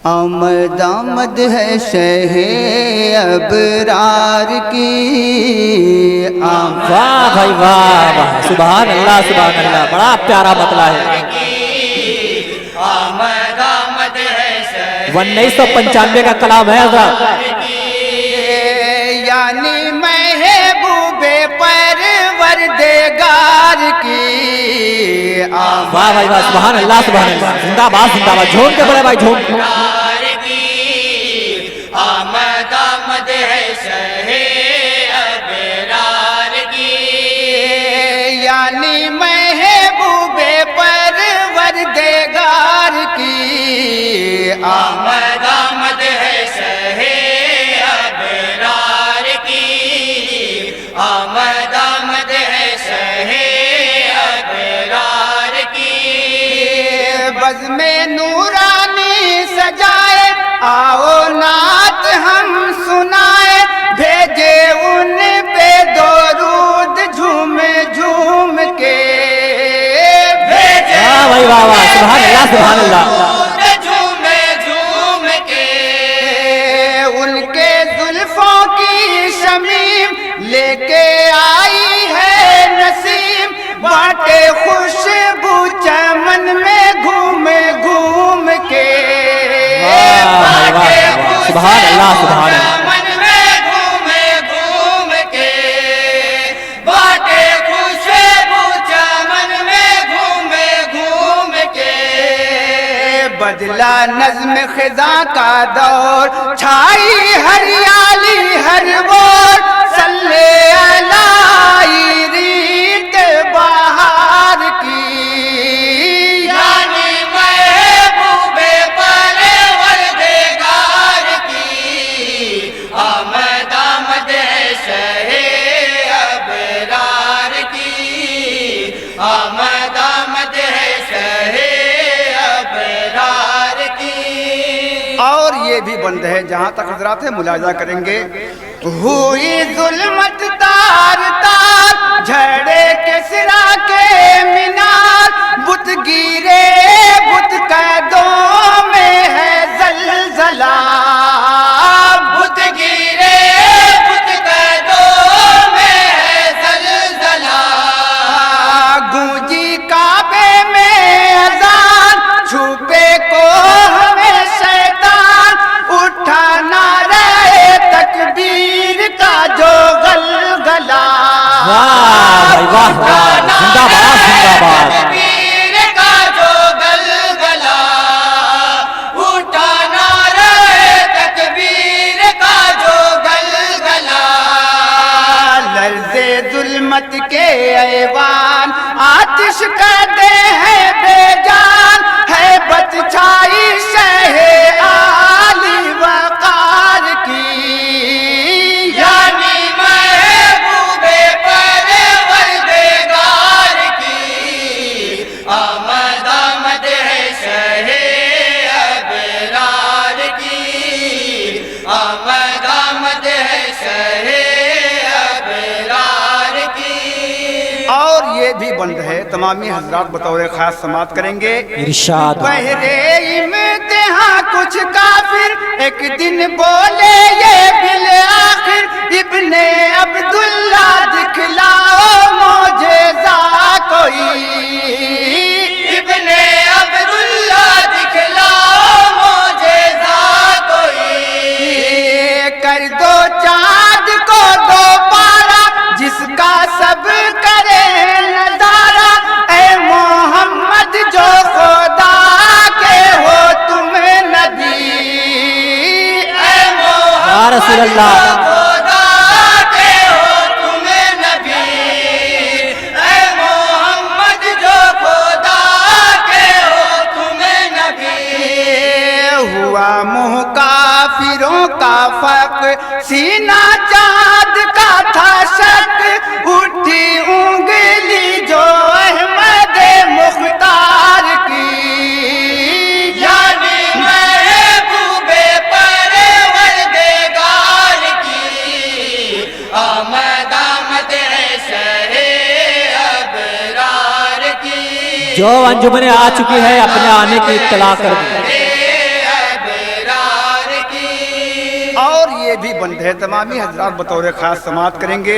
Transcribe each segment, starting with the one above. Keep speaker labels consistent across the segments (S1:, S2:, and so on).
S1: آمد آمد ہے شہ ابرار کی
S2: واہ بھائی واہ واہ، سبحان اللہ سبحان اللہ، بڑا پیارا مطلع ہے۔
S1: آمد آمد ہے شہ
S2: 1995 کا کلام ہے حضرت،
S1: یعنی محبوب پروردگار کی
S2: واہ بھائی واہ، سبحان اللہ سبحان اللہ، زندہ باد زندہ باد، جھوم کے بڑے بھائی جھوم کے۔
S1: آمد آمد ہے شہ ابرار کی، یعنی محبوب پروردگار کی آمد آمد ہے شہ ابرار کی، آمد آمد ہے شہ ابرار کی، بزم نورانی سجائے آؤ نعت ہم سنائے، بھیجے ان پہ درود جھوم جھوم کے، بھیجے
S2: واہ بھائی واہ واہ، سبحان اللہ سبحان اللہ،
S1: جھوم جھوم کے، ان کے زلفوں کی شمیم لے کے آئی ہے نسیم، بانٹے خوشبو چمن میں گھوم گھوم کے،
S2: واہ بھائی واہ واہ، سبحان اللہ سبحان اللہ،
S1: چمن میں گھوم گھوم کے، بانٹے خوشبو چمن میں گھوم گھوم کے، بدلا نظم خزاں کا دور، چھائی ہریالی ہر بور، صلی علی ریت بہار کی، یعنی محبوب پروردگار کی آمد آمد ہے شہ ابرار کی، آمد آمد ہے شہ ابرار کی۔ اور یہ بھی بند ہے، جہاں تک حضرات ملاحظہ کریں گے، ہوئی ظلمت تار تار جھڑے کسرا کے مینار، بت گیرے بت قدوں میں ہے زلزلہ، بت گیرے بت قدوں میں ہے زلزلہ، گونجی کعبے میں اذان، چھپے کو ہمیں شیطان، اٹھا نعرہ تکبیر کا جو غلغلہ،
S2: واہ بھائی واہ واہ، زندہ باد زندہ باد،
S1: تکبیر کا جو غلغلہ، اٹھا نعرہ تکبیر کا جو غلغلہ، لرزے ظلمت کے ایوان آتش کرتے ہیں بے جان، ہے بت چھائی شہ عالی وقار کی، یعنی محبوب پروردگار کی آمد آمد ہے شہ ابرار کی، آمد آمد ہے شہ ابرار کی۔ اور یہ بھی بند ہے، تمامی حضرات بطور خاص سماعت کریں گے۔
S2: ارشاد،
S1: بہرے امتحاں کچھ کافر ایک دن بولے یہ بالآخر، ابن عبداللہ دکھلاؤ معجزہ کوئی، ابن عبداللہ دکھلاؤ معجزہ کوئی، کر دو چاند کو دو پارا جس کا سب کرے نظارہ، اے محمد جو خدا کے ہو تم نبی، اے محمد
S2: یا رسول اللہ،
S1: خدا کے ہو تم نبی، اے محمد جو خدا کے ہو تم نبی، ہوا منہ کافروں کا فق، سینہ چاند کا تھا شک، اٹھی انگلی جو احمد مختار کی، یعنی محبوب پروردگار کی آمد آمد ہے شہ ابرار کی،
S2: جو انجمنیں آ چکی ہے اپنے آنے کی اطلاع کر دی۔
S1: بھی बंद है तमामी हजरात बतौर खास समात करेंगे।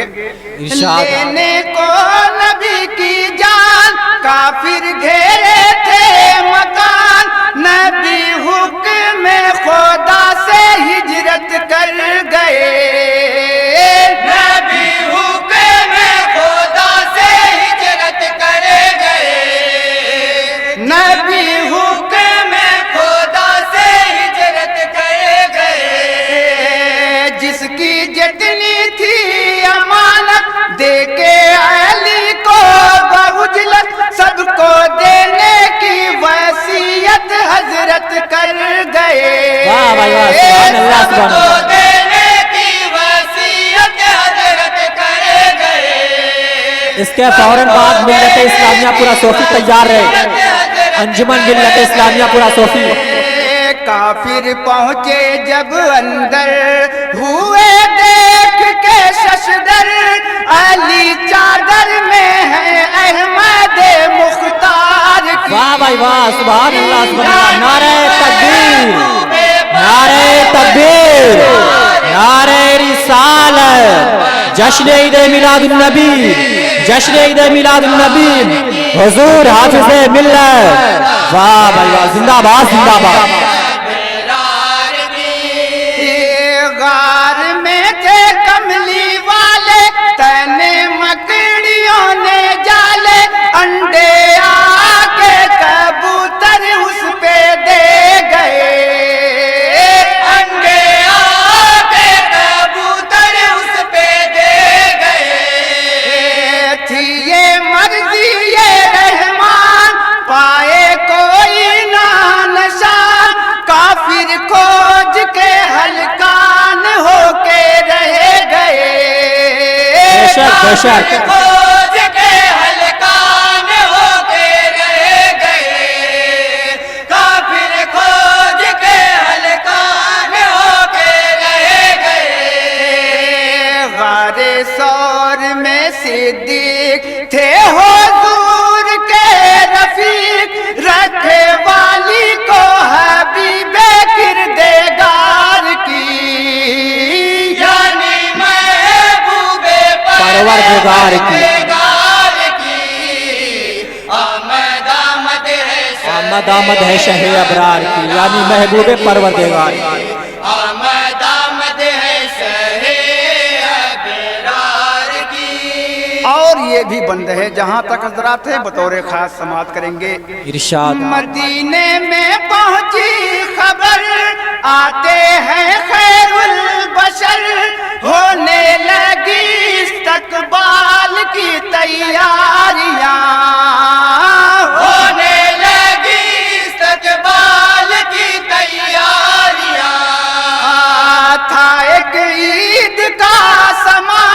S2: इरशाद।
S1: लेने को नबी की जान काफिर घेरे थे मकान, नबी हुक्म खुदा से हिजरत कर गए, नबी हुक्म खुदा से हिजरत कर गए, नबी हुक्म खुदा से हिजरत कर गए। जिसकी जितनी थी अमानत दे के अली को बहुजलत, सबको देने की वसीयत हजरत कर गए।
S2: वाह भाई वाह, सुभान अल्लाह, सुभान
S1: सबको
S2: अल्लाह।
S1: देने की वसीयत हजरत कर गए।
S2: इसके फौरन बाद मिल्लत इस्लामिया पूरा सोफी तैयार है। अंजुमन मिल्लत इस्लामिया पूरा सोफी।
S1: काफिर पहुंचे जब अंदर हुए देख के शशदर, अली चादर में है अहमद मुख्तार की।
S2: वाह भाई वाह, सुभान अल्लाह, सुभान अल्लाह। नारे तकबीर, नारे तकबीर, नारे रिसालत, जश्न ईद मिलादुन नबी, जश्न ईद मिलादुन नबी, हुजूर हाफिज़े मिल्लत। वाह भाई वाह, जिंदाबाद जिंदाबाद।
S1: गार में थे कमली वाले, तने मकड़ियों ने जाले, अंडे आके कबूतर उस पे दे गए, अंडे आके कबूतर उस पे दे गए। थी ये मर्जी ये रहमान, पाए कोई ना निशान, काफिर खोज के हलकान होके रह गए,
S2: बेशक बेशक।
S1: खोज के हलकान होके रह गए, काफिर खोज के हलकान होके रह गए। गारे सौर में सिद्दीक थे हुजूर के रफीक, रखे वाली को हबीबे किरदेगार की, यानी महबूबे
S2: परवरदिगार की।
S1: आमद आमद है
S2: आमद आमद है शहे अबरार की, यानी महबूबे परवरदिगार की।
S1: आमद आमद है शहे अबरार की। और ये भी बंद है जहाँ तक हजरात है बतौर खास समात करेंगे।
S2: इरशाद।
S1: मदीने में पहुंची खबर, आते हैं खैरुल बशर, होने लगी इस्तकबाल की तैयारियां, होने लगी इस्तकबाल की तैयारियां। था एक ईद का समा,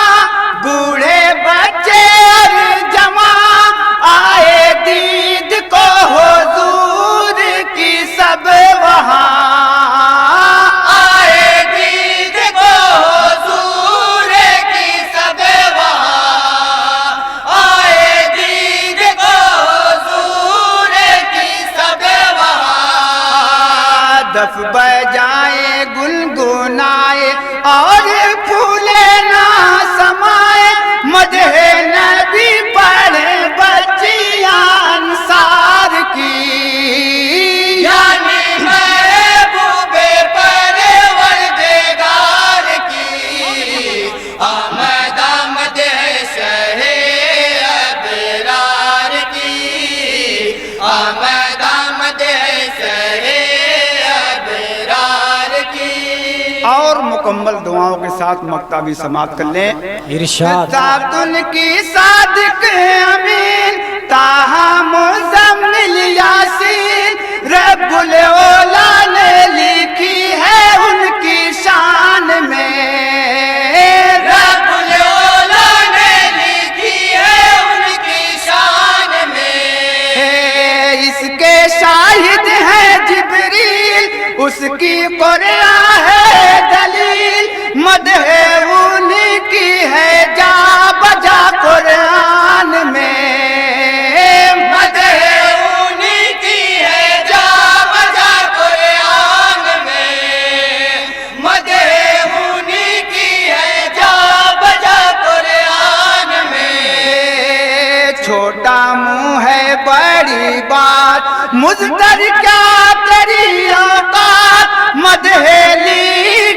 S1: बूढ़े बच्चे और जमा, आए दीद को हुजूर की सब वहाँ, आए दीद को हुजूर की सब वहाँ, आए दीद को हुजूर की सब वहाँ। दफ बजाए गुनगुनाए और फूले ना समाए, मदहे नबी पढ़े बच्चियां अंसार की, यानी महबूबे परवरदिगार की। आमद आमद है शहे अबरार की, आमद आमद है शहे अबरार की। और मुकम्मल दुआओं के साथ मक्ता भी समाप्त कर लें।
S2: इरशाद।
S1: उनकी सादिक अमीन ताहा मुज़म्मिल यासीन, रब्बुल ओला ने लिखी है उनकी शान में, रब्बुल ओला ने लिखी है उनकी शान में। इसके शाहिद हैं जिब्रील, उसकी कुरान है दलील, मदहे उनकी है जा बजा कुरान में, मदहे उनकी है जा बजा कुरान में, मदहे उनकी تیری بات، مزدر کیا تیری اوقات، مدح لی